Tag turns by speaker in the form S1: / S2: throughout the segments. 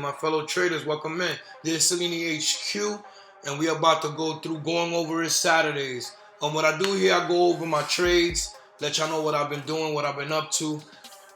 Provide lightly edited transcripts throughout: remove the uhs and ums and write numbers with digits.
S1: My fellow traders, welcome in. This is Salini HQ, and we are about to go through going over his Saturdays. What I do here, I go over my trades, let y'all know what I've been doing, what I've been up to.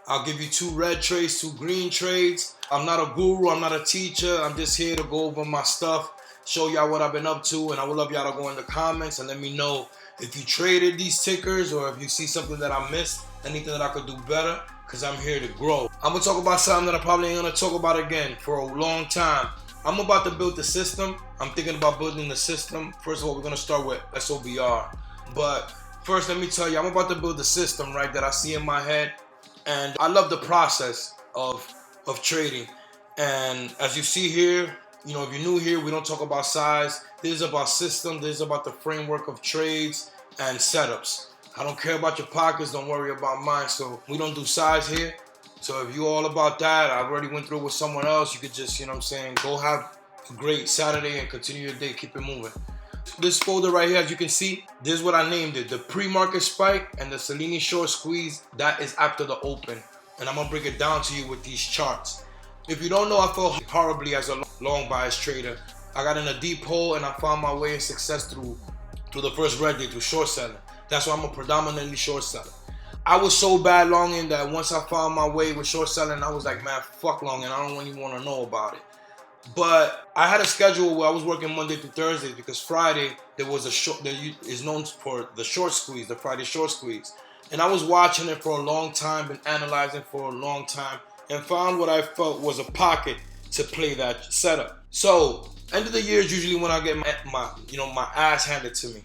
S1: I'll give you 2 red trades, 2 green trades. I'm not a guru, I'm not a teacher. I'm just here to go over my stuff, show y'all what I've been up to, and I would love y'all to go in the comments and let me know if you traded these tickers or if you see something that I missed, anything that I could do better, because I'm here to grow. I'm going to talk about something that I probably ain't going to talk about again for a long time. I'm about to build the system. I'm thinking about building the system. First of all, we're going to start with Sobr. But first, let me tell you, I'm about to build the system, right, that I see in my head. And I love the process of trading. And as you see here, if you're new here, we don't talk about size. This is about system. This is about the framework of trades and setups. I don't care about your pockets. Don't worry about mine. So we don't do size here. So if you're all about that, I've already went through it with someone else. You could just, go have a great Saturday and continue your day. Keep it moving. This folder right here, as you can see, this is what I named it. The pre-market spike and the Salini short squeeze, that is after the open. And I'm going to break it down to you with these charts. If you don't know, I felt horribly as a long bias trader. I got in a deep hole and I found my way in success through the first red day, through short selling. That's why I'm a predominantly short seller. I was so bad longing that once I found my way with short selling, I was like, man, fuck longing. I don't even want to know about it. But I had a schedule where I was working Monday through Thursday because Friday there was a short that is known for the short squeeze, the Friday short squeeze. And I was watching it for a long time, been analyzing for a long time, and found what I felt was a pocket to play that setup. So end of the year is usually when I get my ass handed to me.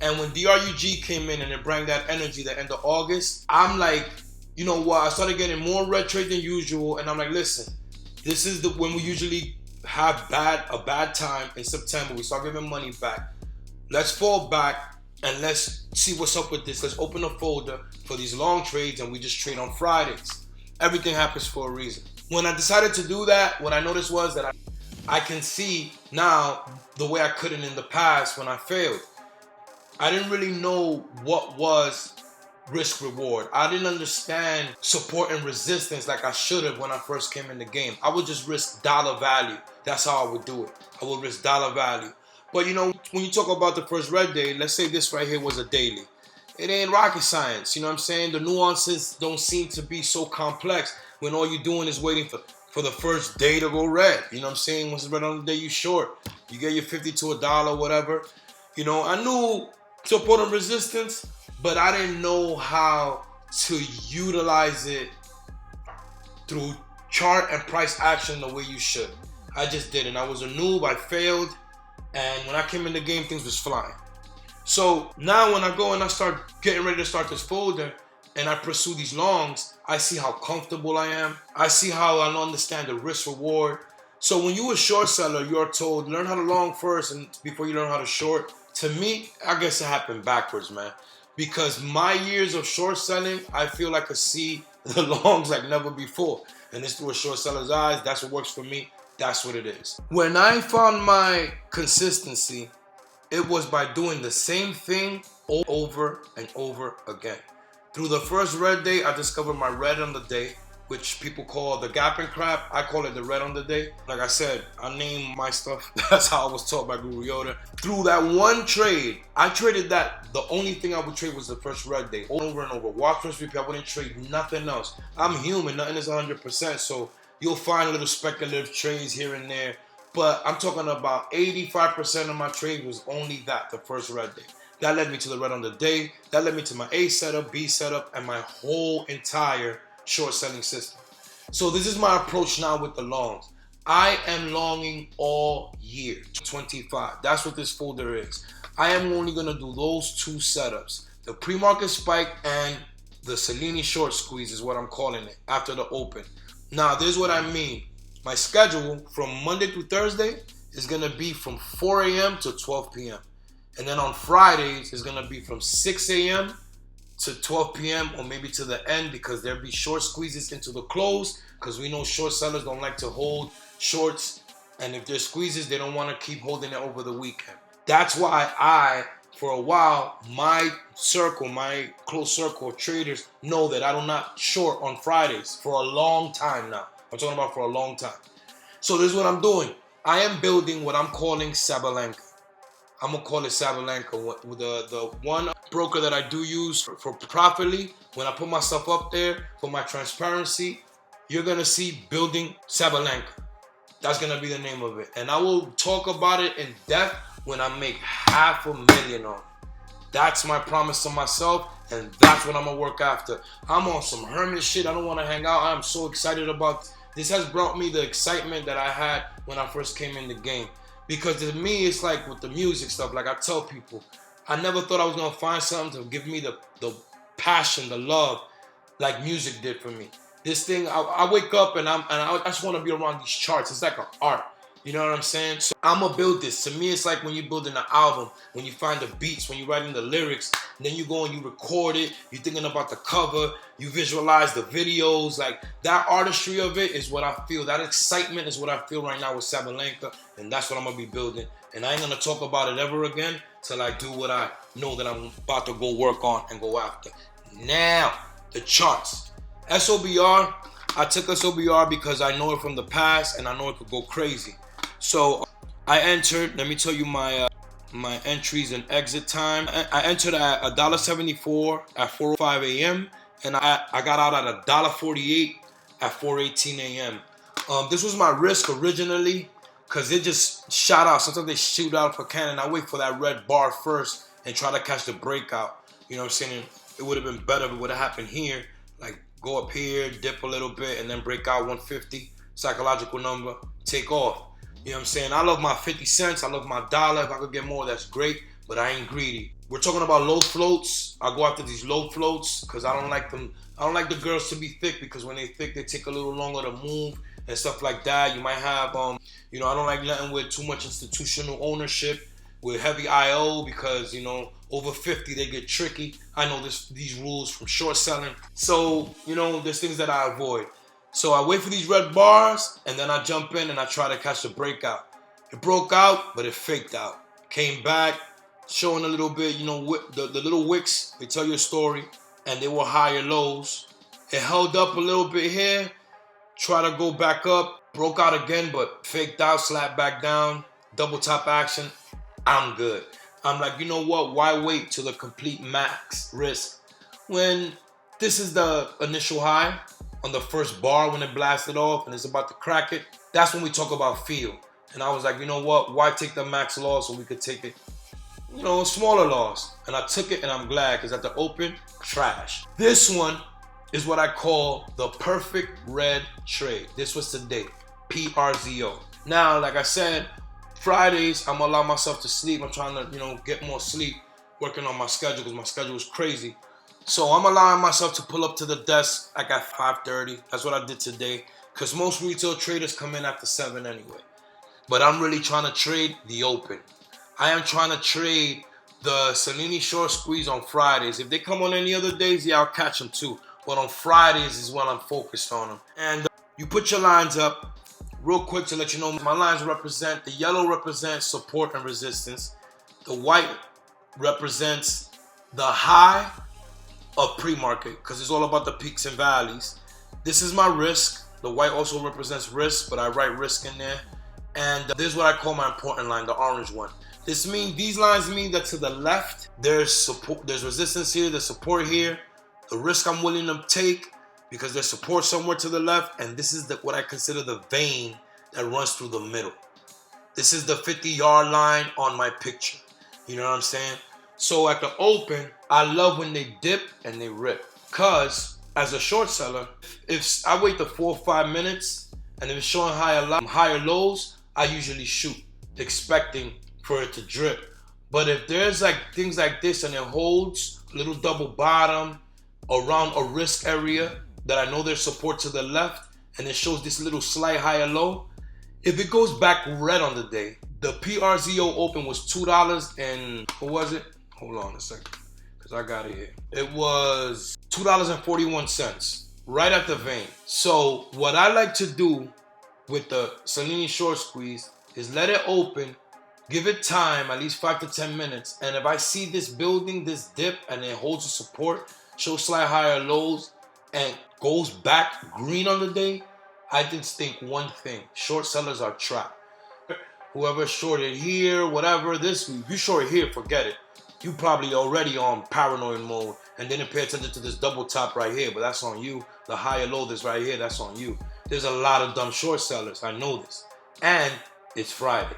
S1: And when DRUG came in and it brought that energy the end of August, I'm like, you know what? I started getting more red trade than usual, and I'm like, listen, this is when we usually have a bad time in September. We start giving money back. Let's fall back and let's see what's up with this. Let's open a folder for these long trades and we just trade on Fridays. Everything happens for a reason. When I decided to do that, what I noticed was that I can see now the way I couldn't in the past when I failed. I didn't really know what was risk reward. I didn't understand support and resistance like I should have when I first came in the game. I would just risk dollar value. That's how I would do it. I would risk dollar value. But when you talk about the first red day, let's say this right here was a daily. It ain't rocket science, you know what I'm saying? The nuances don't seem to be so complex when all you're doing is waiting for the first day to go red. You know what I'm saying? Once it's red on the day you short, you get your 50 to $1, whatever. I knew support and resistance, but I didn't know how to utilize it through chart and price action the way you should. I just didn't. I was a noob. I failed. And when I came in the game, things was flying. So now when I go and I start getting ready to start this folder and I pursue these longs, I see how comfortable I am. I see how I understand the risk reward. So when you're a short seller, you're told, learn how to long first and before you learn how to short. To me, I guess it happened backwards, man. Because my years of short selling, I feel I could see the longs like never before. And it's through a short seller's eyes. That's what works for me. That's what it is. When I found my consistency, it was by doing the same thing over and over again. Through the first red day, I discovered my red on the day, which people call the gap and crap. I call it the red on the day. Like I said, I name my stuff. That's how I was taught by Guru Yoda. Through that one trade, I traded that. The only thing I would trade was the first red day. Over and over. Watch first repeat. I wouldn't trade nothing else. I'm human. Nothing is 100%. So you'll find little speculative trades here and there. But I'm talking about 85% of my trade was only that, the first red day. That led me to the red on the day. That led me to my A setup, B setup, and my whole entire short selling system. So this is my approach now with the longs. I am longing all year, 25. That's what this folder is. I am only going to do those 2 setups. The pre-market spike and the Salini short squeeze is what I'm calling it after the open. Now, this is what I mean. My schedule from Monday through Thursday is going to be from 4 a.m. to 12 p.m. And then on Fridays, it's going to be from 6 a.m. to 12 p.m. or maybe to the end because there'll be short squeezes into the close because we know short sellers don't like to hold shorts. And if there's squeezes, they don't want to keep holding it over the weekend. That's why for a while, my close circle of traders know that I do not short on Fridays for a long time now. I'm talking about for a long time. So this is what I'm doing. I am building what I'm calling Sabalenka. I'm gonna call it Sabalenka. The one broker that I do use for properly, when I put myself up there for my transparency, you're gonna see building Sabalenka. That's gonna be the name of it. And I will talk about it in depth when I make $500,000 on it. That's my promise to myself, and that's what I'm gonna work after. I'm on some hermit shit. I don't wanna hang out. I'm so excited about this. Has brought me the excitement that I had when I first came in the game. Because to me, it's like with the music stuff, like I tell people, I never thought I was gonna find something to give me the passion, the love, like music did for me. This thing, I wake up and I just want to be around these charts. It's like an art. You know what I'm saying? So I'm gonna build this. To me, it's like when you're building an album, when you find the beats, when you're writing the lyrics, and then you go and you record it, you're thinking about the cover, you visualize the videos, like that artistry of it is what I feel. That excitement is what I feel right now with Sabalenka, and that's what I'm gonna be building. And I ain't gonna talk about it ever again till I do what I know that I'm about to go work on and go after. Now, the charts. SOBR, I took SOBR because I know it from the past and I know it could go crazy. So I entered, let me tell you my my entries and exit time. I entered at $1.74 at 4:05 a.m. and I got out at $1.48 at 4:18 a.m. This was my risk originally because it just shot out. Sometimes they shoot out for cannon. I wait for that red bar first and try to catch the breakout. You know what I'm saying? It would have been better if it would have happened here. Like go up here, dip a little bit, and then break out 150, psychological number, take off. You know what I'm saying? I love my 50 cents. I love my dollar. If I could get more, that's great, but I ain't greedy. We're talking about low floats. I go after these low floats because I don't like them. I don't like the girls to be thick because when they thick, they take a little longer to move and stuff like that. You might have, you know, I don't like nothing with too much institutional ownership with heavy IO because, you know, over 50, they get tricky. I know these rules from short selling. So, you know, there's things that I avoid. So I wait for these red bars, and then I jump in and I try to catch the breakout. It broke out, but it faked out. Came back, showing a little bit, you know, the little wicks, they tell you a story, and they were higher lows. It held up a little bit here, try to go back up, broke out again, but faked out, slapped back down, double top action. I'm good. I'm like, you know what? Why wait till the complete max risk when this is the initial high on the first bar when it blasted off and it's about to crack it? That's when we talk about feel. And I was like, you know what? Why take the max loss when we could take it, you know, a smaller loss? And I took it, and I'm glad because at the open, trash. This one is what I call the perfect red trade. This was today, PRZO. Now, like I said, Fridays, I'm gonna allow myself to sleep. I'm trying to, you know, get more sleep, working on my schedule because my schedule is crazy. So I'm allowing myself to pull up to the desk like at 5:30. That's what I did today because most retail traders come in after 7 anyway. But I'm really trying to trade the open. I am trying to trade the Salini short squeeze on Fridays. If they come on any other days, yeah, I'll catch them too. But on Fridays is when I'm focused on them. And you put your lines up. Real quick to let you know, my lines represent, the yellow represents support and resistance. The white represents the high of pre-market because it's all about the peaks and valleys. This is my risk. The white also represents risk, but I write risk in there. And this is what I call my important line, the orange one. These lines mean that to the left, there's support, there's resistance here, there's support here. The risk I'm willing to take because there's support somewhere to the left, and this is what I consider the vein that runs through the middle. This is the 50-yard line on my picture. You know what I'm saying? So at the open, I love when they dip and they rip. Because as a short seller, if I wait the 4 or 5 minutes and if it's showing higher lows, I usually shoot, expecting for it to drip. But if there's like things like this and it holds a little double bottom around a risk area that I know there's support to the left and it shows this little slight higher low, if it goes back red on the day, the PRZO open was $2 and what was it? Hold on a second, because I got it here. It was $2.41, right at the vein. So what I like to do with the Salini short squeeze is let it open, give it time, at least 5 to 10 minutes. And if I see this building, this dip, and it holds a support, shows slight higher lows, and goes back green on the day, I just think one thing: short sellers are trapped. Whoever shorted here, whatever, this week, if you short here, forget it. You probably already on paranoid mode and didn't pay attention to this double top right here, but that's on you. The higher low this right here, that's on you. There's a lot of dumb short sellers, I know this. And it's Friday.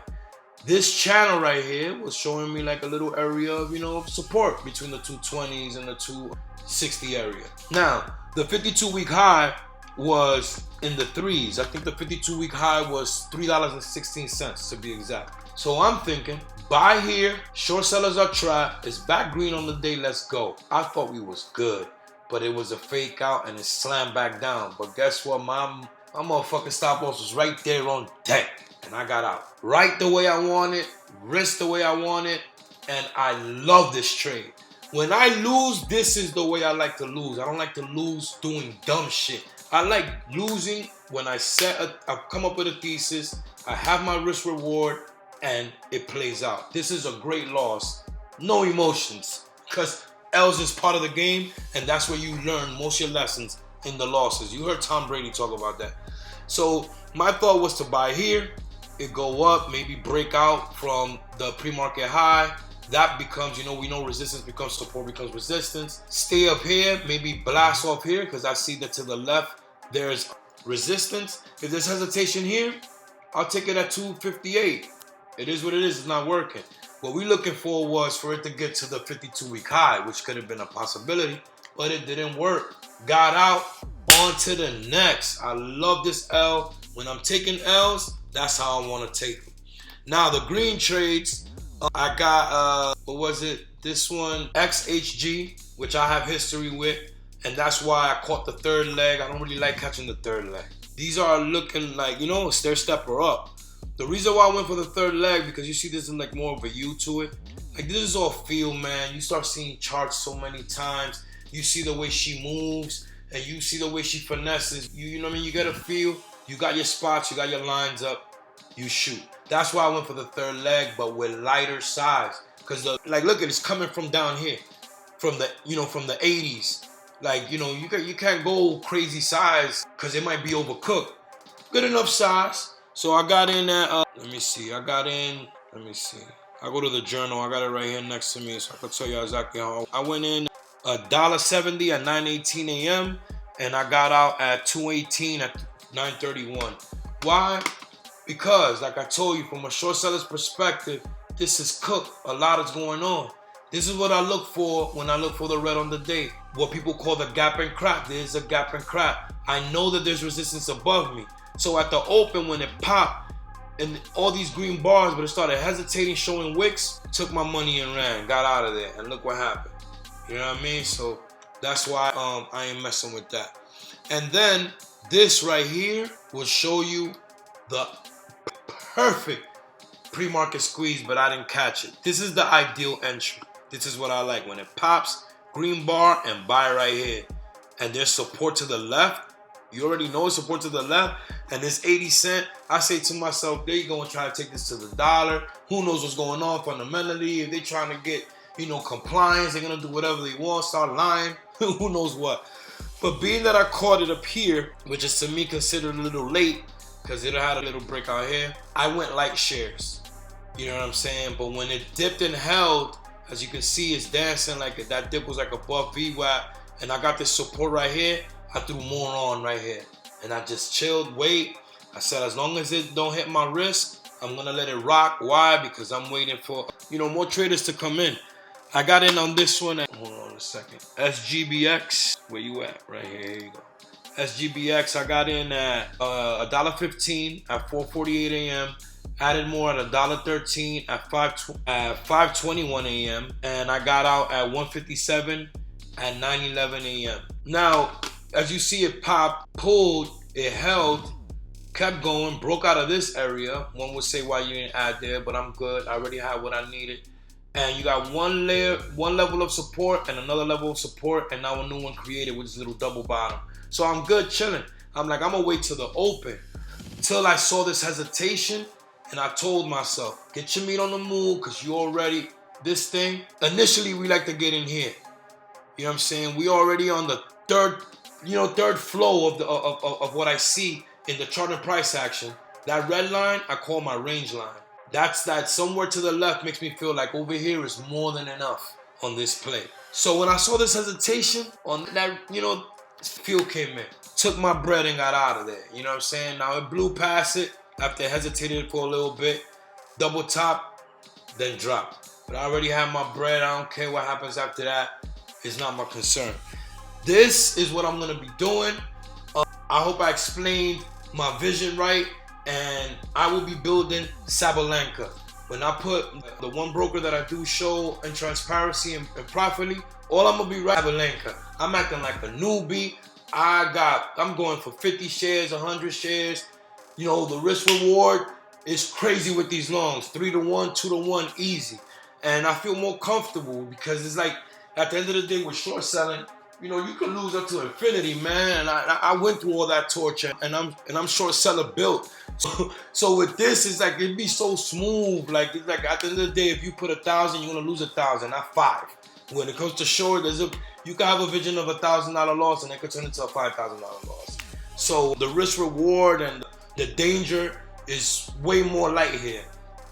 S1: This channel right here was showing me like a little area of, support between the 220s and the 260 area. Now, the 52-week high was in the threes. I think the 52-week high was $3.16 to be exact. So I'm thinking, buy here, short sellers are trapped, it's back green on the day, let's go. I thought we was good, but it was a fake out and it slammed back down. But guess what, my motherfucking stop loss was right there on deck. And I got out right the way I wanted, risk the way I wanted, and I love this trade. When I lose, this is the way I like to lose. I don't like to lose doing dumb shit. I like losing when I come up with a thesis, I have my risk reward, and it plays out. This is a great loss. No emotions, because L's is part of the game, and that's where you learn most of your lessons in the losses. You heard Tom Brady talk about that. So my thought was to buy here, it go up, maybe break out from the pre-market high. That becomes, we know resistance becomes support, becomes resistance. Stay up here, maybe blast off here, because I see that to the left, there's resistance. If there's hesitation here, I'll take it at 258. It is what it is, it's not working. What we're looking for was for it to get to the 52-week high, which could have been a possibility, but it didn't work. Got out, on to the next. I love this L. When I'm taking L's, that's how I want to take them. Now, the green trades, I got, what was it? This one, XHG, which I have history with, and that's why I caught the third leg. I don't really like catching the third leg. These are looking like, a stair stepper up. The reason why I went for the third leg, because you see this is like more of a U to it. Like, this is all feel, man. You start seeing charts so many times. You see the way she moves, and you see the way she finesses. You know what I mean? You get a feel. You got your spots, you got your lines up, you shoot. That's why I went for the third leg, but with lighter size. Because look at it's coming from down here, from the 80s. Like, you can't go crazy size because it might be overcooked. Good enough size. So I got in at, let me see. I go to the journal. I got it right here next to me, so I can tell you exactly how. I went in $1.70 at 9:18 a.m. and I got out at 2:18 at 9:31. Why? Because, like I told you, from a short seller's perspective, this is cooked. A lot is going on. This is what I look for when I look for the red on the day. What people call the gap and crap. There's a gap and crap. I know that there's resistance above me. So at the open, when it popped, and all these green bars, but it started hesitating, showing wicks, took my money and ran, got out of there, and look what happened. You know what I mean? So that's why I ain't messing with that. And then this right here will show you the perfect pre-market squeeze, but I didn't catch it. This is the ideal entry. This is what I like. When it pops, green bar, and buy right here. And there's support to the left. You already know it's support to the left. And this 80 cent, I say to myself, there you go and try to take this to the dollar. Who knows what's going on fundamentally? If they're trying to get, compliance, they're going to do whatever they want, start lying. Who knows what. But being that I caught it up here, which is to me considered a little late, because it had a little breakout here, I went light shares. You know what I'm saying? But when it dipped and held, as you can see, it's dancing like it. That dip was like above VWAP. And I got this support right here. I threw more on right here. And I just chilled, wait. I said, as long as it don't hit my wrist, I'm going to let it rock. Why? Because I'm waiting for, more traders to come in. I got in on this one at, hold on a second. Sgbx, where you at? Right here, here you go. Sgbx, I got in at $1.15 at 4:48 a.m. Added more at $1.13 at 5:21 a.m. And I got out at 1:57 at 9:11 a.m. Now, as you see, it popped, pulled, it held, kept going, broke out of this area. One would say why you didn't add there, but I'm good. I already had what I needed. And you got one level of support and another level of support, and now a new one created with this little double bottom. So I'm good chilling. I'm like, I'm gonna wait till the open. Till I saw this hesitation, and I told myself, get your meat on the move, because you already, this thing, initially we like to get in here. You know what I'm saying? We already on the third flow of what I see in the chart and price action, that red line I call my range line. That's that somewhere to the left makes me feel like over here is more than enough on this play. So when I saw this hesitation on that, field came in, took my bread and got out of there. You know what I'm saying? Now it blew past it after it hesitated for a little bit, double top, then drop. But I already have my bread. I don't care what happens after that. It's not my concern. This is what I'm gonna be doing. I hope I explained my vision right, and I will be building Sabalenka. When I put the one broker that I do show in transparency and properly, all I'm gonna be right Sabalenka. I'm acting like a newbie. I'm going for 50 shares, 100 shares. The risk reward is crazy with these longs. 3-to-1, 2-to-1, easy. And I feel more comfortable because it's like at the end of the day with short selling, you can lose up to infinity, man. And I went through all that torture, and I'm short seller built. So with this, it's like it'd be so smooth. It's like at the end of the day, if you put 1,000, you're gonna lose 1,000, not 5. When it comes to short, you can have a vision of $1,000 loss, and it could turn into a $5,000 loss. So the risk reward and the danger is way more light here.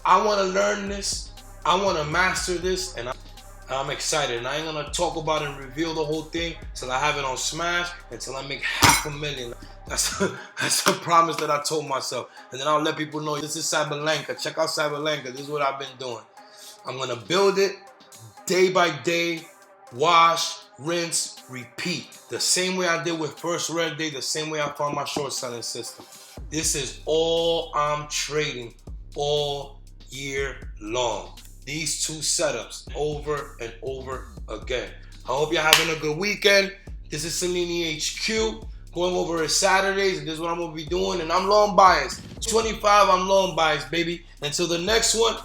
S1: I want to learn this. I want to master this, and I'm excited. And I ain't gonna talk about it and reveal the whole thing till I have it on Smash, until I make $500,000. That's a promise that I told myself. And then I'll let people know this is Sabalenka. Check out Sabalenka. This is what I've been doing. I'm gonna build it day by day. Wash, rinse, repeat. The same way I did with first red day, the same way I found my short selling system. This is all I'm trading all year long. These two setups over and over again. I hope you're having a good weekend. This is Salini HQ. Going over his Saturdays, and this is what I'm going to be doing. And I'm long biased. 25, I'm long biased, baby. Until the next one.